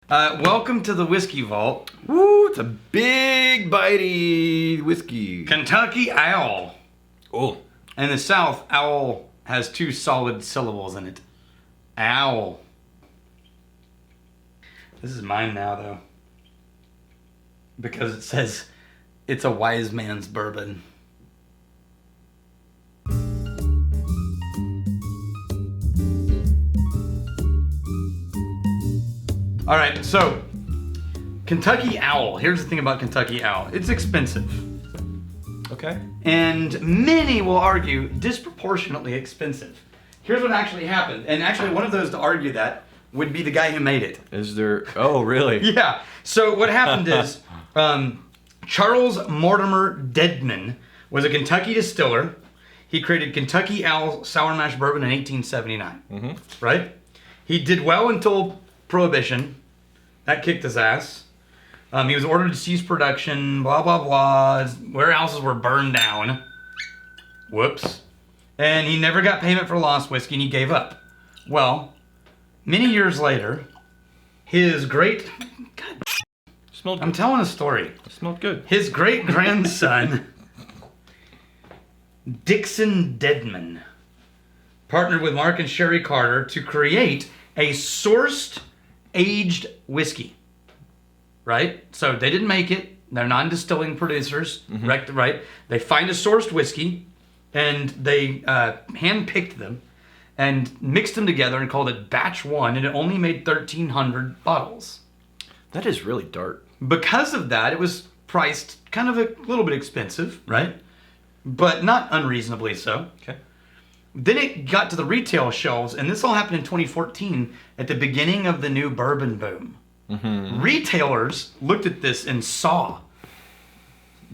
Welcome to the Whiskey Vault. Woo, it's a big, bitey whiskey. Kentucky Owl. Oh. In the South, owl has 2 solid syllables in it. Owl. This is mine now, though. Because it says it's a wise man's bourbon. All right, so Kentucky Owl. Here's the thing about Kentucky Owl. It's expensive. Okay. And many will argue disproportionately expensive. Here's what actually happened. And actually one of those to argue that would be the guy who made it. Is there... Oh, really? Yeah. So what happened is Charles Mortimer Dedman was a Kentucky distiller. He created Kentucky Owl Sour Mash Bourbon in 1879. Mm-hmm. Right? He did well until Prohibition. That kicked his ass. He was ordered to cease production, blah, blah, blah. His warehouses were burned down. Whoops. And he never got payment for lost whiskey, and he gave up. Well, many years later, his great... God, Smelled good. I'm telling a story. It smelled good. His great-grandson, Dixon Dedman, partnered with Mark and Sherry Carter to create a sourced aged whiskey. Right? So they didn't make it. They're non-distilling producers. Mm-hmm. Right? They find a sourced whiskey and they hand-picked them and mixed them together and called it Batch 1, and it only made 1,300 bottles. That is really dark. Because of that, it was priced kind of a little bit expensive, right? But not unreasonably so. Okay. Then it got to the retail shelves, and this all happened in 2014 at the beginning of the new bourbon boom. Mm-hmm. Retailers looked at this and saw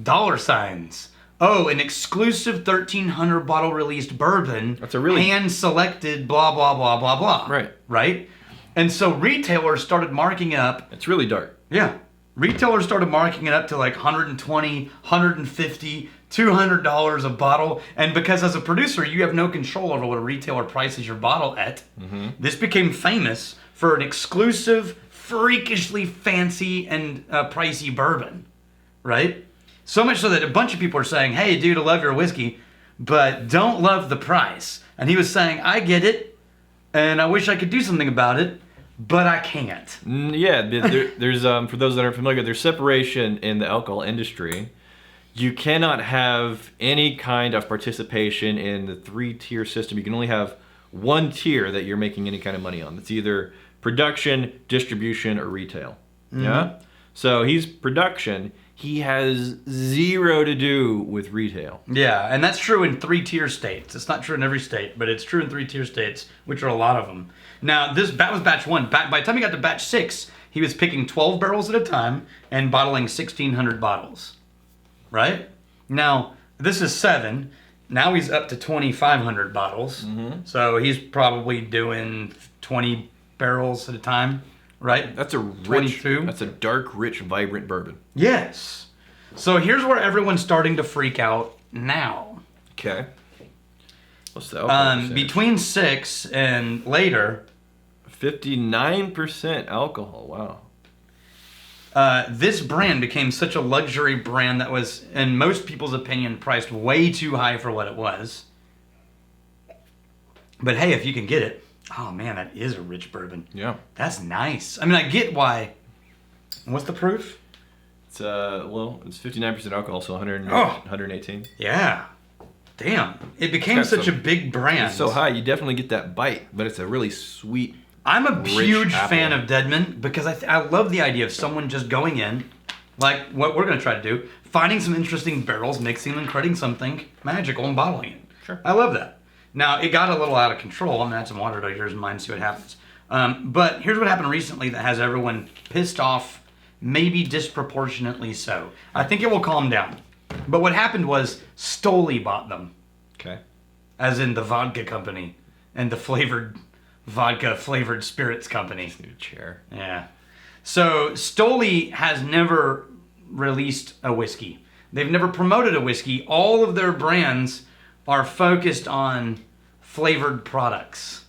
dollar signs. Oh, an exclusive 1,300 bottle released bourbon. That's a really hand-selected blah, blah, blah, blah, blah. Right. Right? And so retailers started marking it up. It's really dark. Yeah. Retailers started marking it up to like $120, $150, $200 a bottle. And because as a producer, you have no control over what a retailer prices your bottle at, this became famous for an exclusive, freakishly fancy and pricey bourbon, right? So much so that a bunch of people are saying, hey, dude, I love your whiskey, but don't love the price. And he was saying, I get it, and I wish I could do something about it, but I can't. Yeah, there's for those that aren't familiar, there's separation in the alcohol industry. You cannot have any kind of participation in the 3-tier system. You can only have 1 tier that you're making any kind of money on. It's either production, distribution, or retail. Mm-hmm. Yeah? So he's production. He has 0 to do with retail. Yeah, and that's true in 3-tier states. It's not true in every state, but it's true in 3-tier states, which are a lot of them. Now, that was batch 1. By the time he got to batch 6, he was picking 12 barrels at a time and bottling 1,600 bottles. Right? Now, this is 7. Now he's up to 2,500 bottles. Mm-hmm. So he's probably doing 20 barrels at a time. Right? That's a 22. That's a dark, rich, vibrant bourbon. Yes. So here's where everyone's starting to freak out now. Okay. What's the alcohol percentage? Between 6 and later, 59% alcohol. Wow. This brand became such a luxury brand that was, in most people's opinion, priced way too high for what it was. But hey, if you can get it. Oh man, that is a rich bourbon. Yeah. That's nice. I mean, I get why. What's the proof? It's it's 59% alcohol, so 118. Yeah. Damn. It became such a big brand. It's so high, you definitely get that bite, but it's a really sweet, I'm a huge apple. fan of Dedman because I love the idea of someone just going in, like what we're going to try to do, finding some interesting barrels, mixing them, and creating something magical and bottling it. Sure. I love that. Now, it got a little out of control. I'm going to add some water to yours and mine, see what happens. But here's what happened recently that has everyone pissed off, maybe disproportionately so. I think it will calm down. But what happened was Stoli bought them. Okay. As in the vodka company and the flavored spirits company. Just need a chair. Yeah. So Stoli has never released a whiskey. They've never promoted a whiskey. All of their brands are focused on flavored products.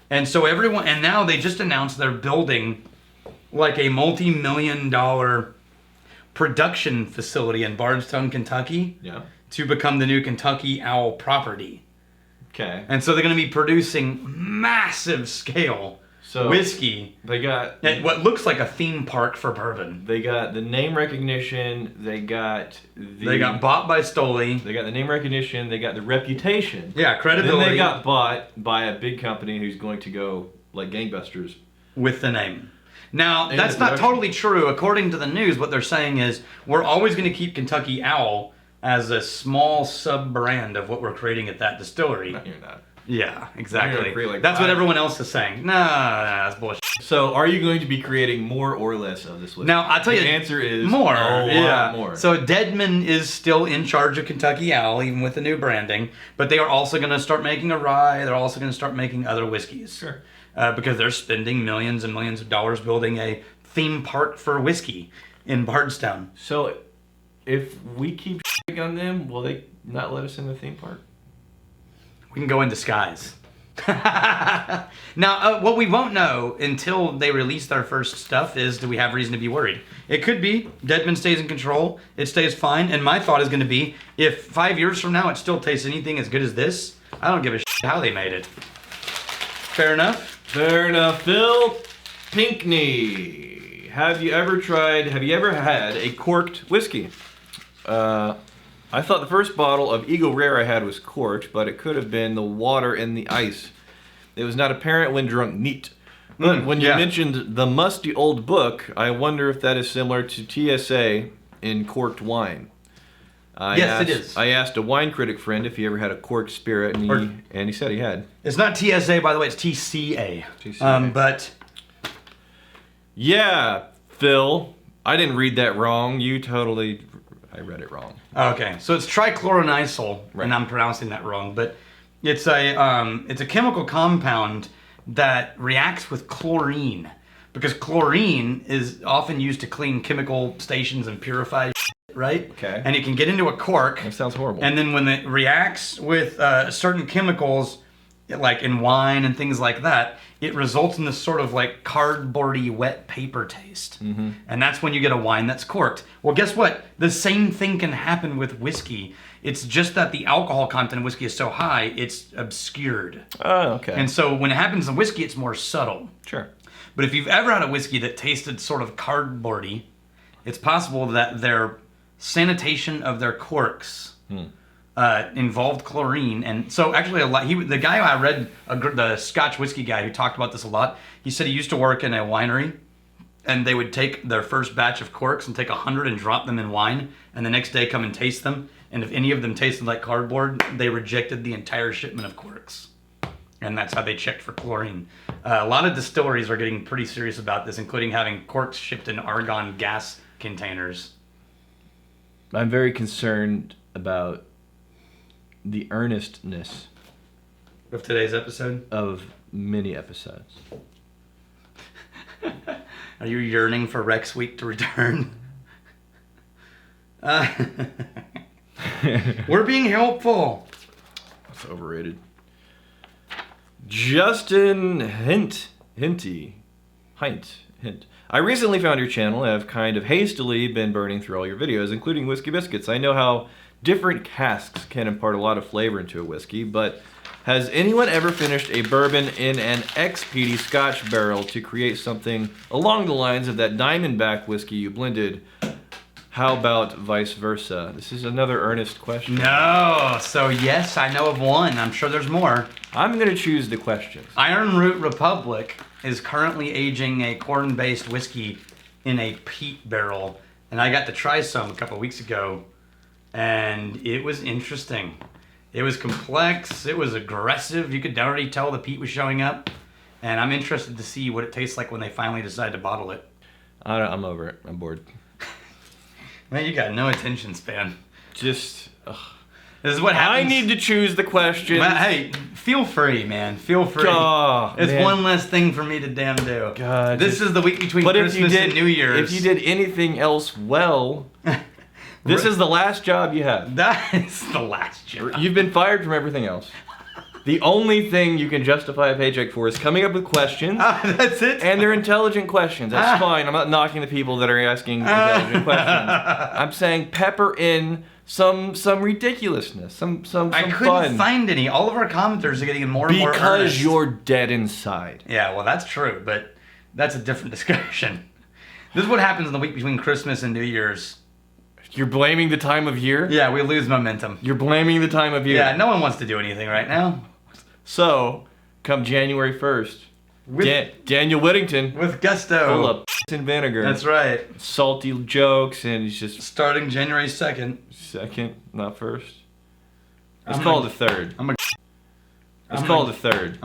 And so now they just announced they're building like a multi-million-dollar production facility in Bardstown, Kentucky, to become the new Kentucky Owl property. Okay. And so they're going to be producing massive scale whiskey. They got at what looks like a theme park for bourbon. They got the name recognition. They got bought by Stoli. They got the name recognition. They got the reputation. Yeah, credibility. Then they got bought by a big company who's going to go like gangbusters with the name. Now, that's not totally true. According to the news, what they're saying is we're always going to keep Kentucky Owl as a small sub-brand of what we're creating at that distillery. No, you're not. Yeah, exactly. That's what everyone else is saying. Nah, that's bullshit. So, are you going to be creating more or less of this whiskey? Now, I'll tell you, the answer is more. A lot more. So, Deadman is still in charge of Kentucky Owl, even with the new branding. But they are also going to start making a rye. They're also going to start making other whiskeys. Sure. Because they're spending millions and millions of dollars building a theme park for whiskey in Bardstown. So, if we keep shitting on them, will they not let us in the theme park? We can go in disguise. Now, what we won't know until they release their first stuff is, do we have reason to be worried? It could be Deadman stays in control, it stays fine, and my thought is going to be, if 5 years from now it still tastes anything as good as this, I don't give a shit how they made it. Fair enough? Fair enough. Phil Pinkney. Have you ever had a corked whiskey? I thought the first bottle of Eagle Rare I had was corked, but it could have been the water in the ice. It was not apparent when drunk neat. But when you mentioned the musty old book, I wonder if that is similar to TSA in corked wine. Yes, it is. I asked a wine critic friend if he ever had a corked spirit, and he said he had. It's not TSA, by the way, it's TCA. But... Yeah, Phil. I didn't read that wrong. I read it wrong. Okay, so it's trichloronyl, and I'm pronouncing that wrong, but it's a chemical compound that reacts with chlorine, because chlorine is often used to clean chemical stations and purify shit, right? Okay. And it can get into a cork. That sounds horrible. And then when it reacts with certain chemicals, like in wine and things like that, it results in this sort of like cardboardy wet paper taste. Mm-hmm. And that's when you get a wine that's corked. Well, guess what? The same thing can happen with whiskey. It's just that the alcohol content of whiskey is so high, it's obscured. Oh, okay. And so when it happens in whiskey, it's more subtle. Sure. But if you've ever had a whiskey that tasted sort of cardboardy, it's possible that their sanitation of their corks involved chlorine. And so actually the guy I read, the Scotch whiskey guy who talked about this a lot, he said he used to work in a winery, and they would take their first batch of corks and take 100 and drop them in wine, and the next day come and taste them. And if any of them tasted like cardboard, they rejected the entire shipment of corks. And that's how they checked for chlorine. A lot of distilleries are getting pretty serious about this, including having corks shipped in argon gas containers. I'm very concerned about the earnestness of today's episode? Of many episodes. Are you yearning for Rex Week to return? We're being helpful. That's overrated. Justin Hint. I recently found your channel and have kind of hastily been burning through all your videos, including Whiskey Biscuits. I know how different casks can impart a lot of flavor into a whiskey, but has anyone ever finished a bourbon in an ex-peaty Scotch barrel to create something along the lines of that Diamondback whiskey you blended? How about vice versa? This is another earnest question. No, so yes, I know of one. I'm sure there's more. I'm going to choose the questions. Iron Root Republic is currently aging a corn-based whiskey in a peat barrel, and I got to try some a couple weeks ago, and it was interesting. It was complex, it was aggressive, you could already tell the peat was showing up, and I'm interested to see what it tastes like when they finally decide to bottle it. I'm over it, I'm bored. Man, you got no attention span. Just, this is what happens. I need to choose the questions. Hey, feel free, man. Feel free. Oh, it's one less thing for me to damn do. God. This is the week between Christmas and New Year's. If you did anything else well, this is the last job you have. That is the last job. You've been fired from everything else. The only thing you can justify a paycheck for is coming up with questions. That's it? And they're intelligent questions. That's fine. I'm not knocking the people that are asking intelligent questions. I'm saying pepper in some ridiculousness, some I couldn't find any. All of our commenters are getting more and more because earnest. you're dead inside. Yeah, well, that's true, but that's a different discussion. This is what happens in the week between Christmas and New Year's. You're blaming the time of year? Yeah, we lose momentum. You're blaming the time of year. Yeah, no one wants to do anything right now. So, come January 1st, Daniel Whittington with gusto. Full of and vinegar. That's right. Salty jokes, and he's just... Starting January 2nd. Second, not first. Let's call it the 3rd. Let's call it the 3rd.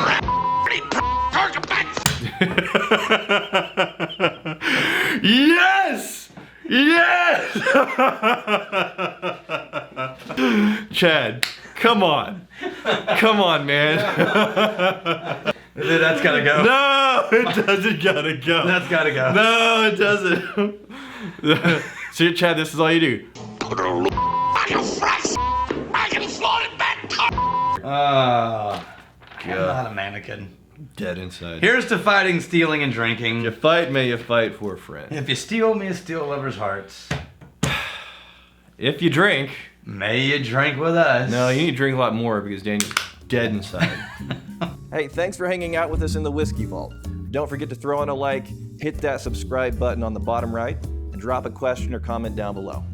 Yes! Yes! Chad, come on. Come on, man. That's gotta go. No, it doesn't gotta go. That's gotta go. No, it doesn't. See, Chad, this is all you do. I'm not a mannequin. Dead inside. Here's to fighting, stealing, and drinking. You fight, may you fight for a friend. If you steal, may you steal lovers' hearts. If you drink... May you drink with us. No, you need to drink a lot more because Daniel's dead inside. Hey, thanks for hanging out with us in the Whiskey Vault. Don't forget to throw in a like, hit that subscribe button on the bottom right, and drop a question or comment down below.